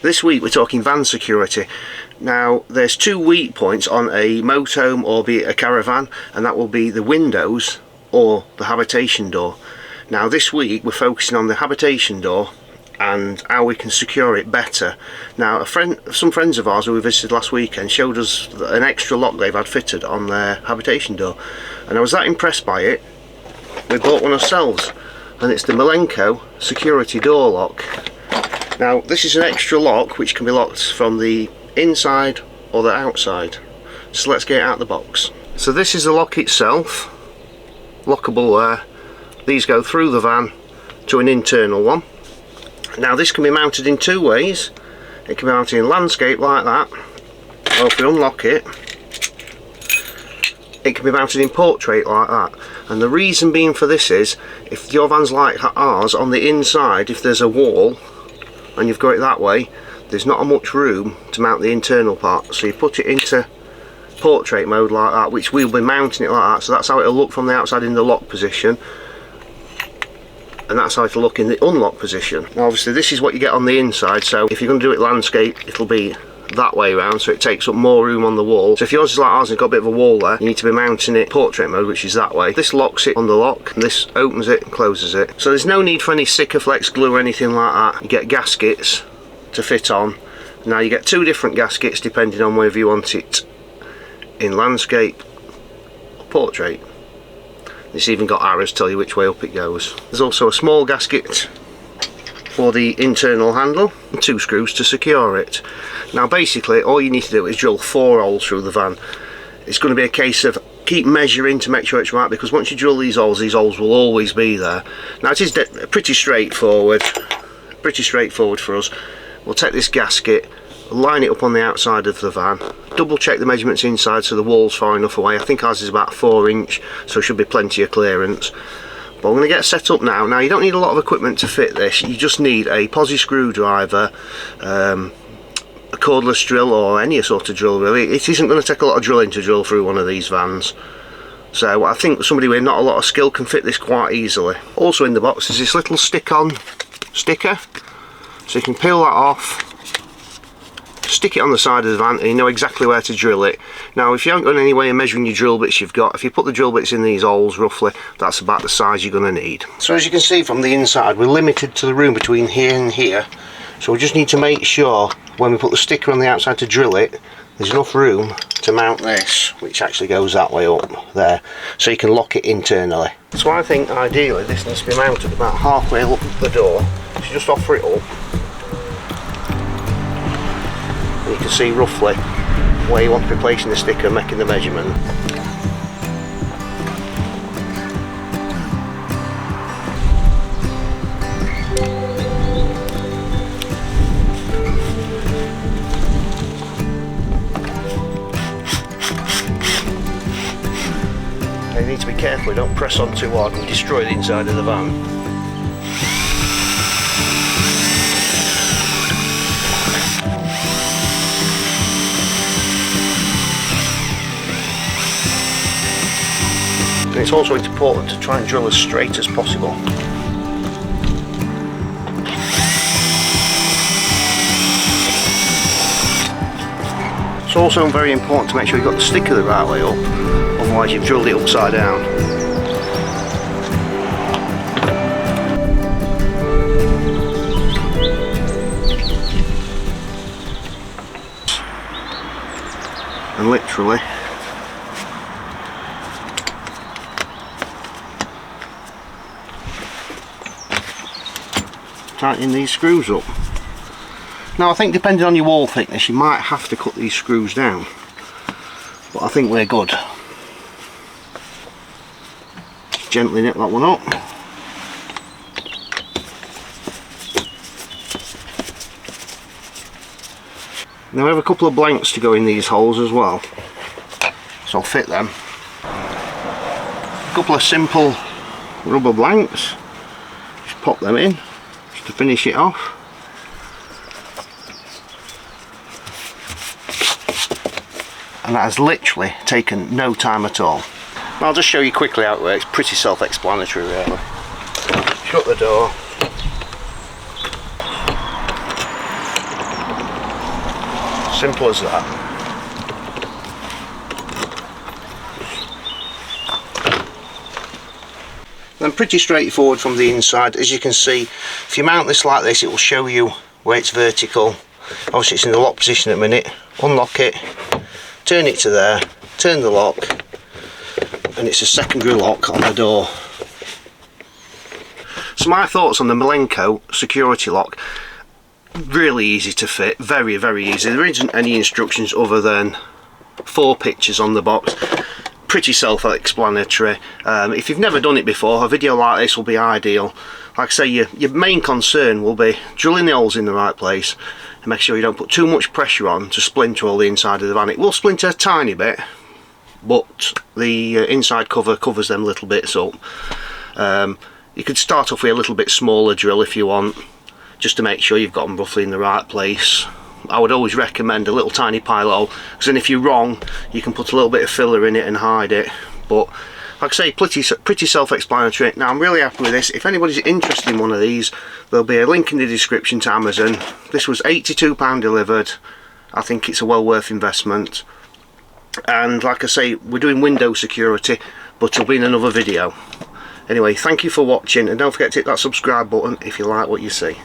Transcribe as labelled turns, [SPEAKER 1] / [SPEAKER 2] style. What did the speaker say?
[SPEAKER 1] This week we're talking van security. Now there's two weak points on a motorhome or be it a caravan, and that will be the windows or the habitation door. Now this week we're focusing on the habitation door and how we can secure it better. Now some friends of ours who we visited last weekend showed us an extra lock they've had fitted on their habitation door, and I was that impressed by it we bought one ourselves, and it's the Milenco security door lock. Now this is an extra lock which can be locked from the inside or the outside. So let's get it out of the box. So this is the lock itself, lockable there. These go through the van to an internal one. Now this can be mounted in two ways. It can be mounted in landscape like that, or if we unlock it, it can be mounted in portrait like that. And the reason being for this is, if your van's like ours, on the inside, if there's a wall and you've got it that way, there's not much room to mount the internal part, so you put it into portrait mode like that, which we'll be mounting it like that. So that's how it'll look from the outside in the lock position, and that's how it'll look in the unlock position. Now obviously this is what you get on the inside, so if you're going to do it landscape, it'll be that way around, so it takes up more room on the wall. So if yours is like ours and got a bit of a wall there, you need to be mounting it portrait mode, which is that way. This locks it on the lock, and this opens it and closes it. So there's no need for any Sikaflex glue or anything like that. You get gaskets to fit on. Now you get two different gaskets depending on whether you want it in landscape or portrait. It's even got arrows to tell you which way up it goes. There's also a small gasket for the internal handle and two screws to secure it. Now basically all you need to do is drill 4 holes through the van. It's going to be a case of keep measuring to make sure it's right, because once you drill these holes will always be there. Now it is pretty straightforward for us. We'll take this gasket, line it up on the outside of the van, double check the measurements inside so the wall's far enough away. I think ours is about 4 inch, so should be plenty of clearance. But I'm going to get set up now. Now you don't need a lot of equipment to fit this. You just need a posi screwdriver, a cordless drill, or any sort of drill really. It isn't going to take a lot of drilling to drill through one of these vans. So I think somebody with not a lot of skill can fit this quite easily. Also in the box is this little stick-on sticker. So you can peel that off, stick it on the side of the van, and you know exactly where to drill it. Now if you haven't got any way of measuring your drill bits you've got, if you put the drill bits in these holes roughly, that's about the size you're going to need. So as you can see from the inside, we're limited to the room between here and here, so we just need to make sure when we put the sticker on the outside to drill it, there's enough room to mount this, which actually goes that way up there, so you can lock it internally. So I think ideally this needs to be mounted about halfway up the door, so you just offer it up. You can see roughly where you want to be placing the sticker and making the measurement. Now you need to be careful, don't press on too hard and destroy the inside of the van. And it's also important to try and drill as straight as possible. It's also very important to make sure you've got the sticker the right way up, otherwise you've drilled it upside down. And literally tighten these screws up. Now I think depending on your wall thickness you might have to cut these screws down, but I think we're good. Just gently nip that one up. Now we have a couple of blanks to go in these holes as well, so I'll fit them. A couple of simple rubber blanks, just pop them in to finish it off. And that has literally taken no time at all. I'll just show you quickly how it works, pretty self-explanatory really. Shut the door, Simple as that. Then pretty straightforward from the inside. As you can see, if you mount this like this, it will show you where it's vertical. Obviously it's in the lock position at the minute. Unlock it, turn it to there, turn the lock, and it's a secondary lock on the door. So my thoughts on the Milenco security lock: really easy to fit, very, very easy. There isn't any instructions other than 4 pictures on the box. Pretty self-explanatory. If you've never done it before, a video like this will be ideal. Like I say, your main concern will be drilling the holes in the right place and make sure you don't put too much pressure on to splinter all the inside of the van. It will splinter a tiny bit, but the inside cover covers them little bits up. You could start off with a little bit smaller drill if you want, just to make sure you've got them roughly in the right place. I would always recommend a little tiny pilot hole, because then if you're wrong you can put a little bit of filler in it and hide it. But like I say, pretty self-explanatory. Now I'm really happy with this. If anybody's interested in one of these, there'll be a link in the description to Amazon. This was £82 delivered. I think it's a well worth investment. And like I say, we're doing window security, but it'll be in another video. Anyway, thank you for watching, and don't forget to hit that subscribe button if you like what you see.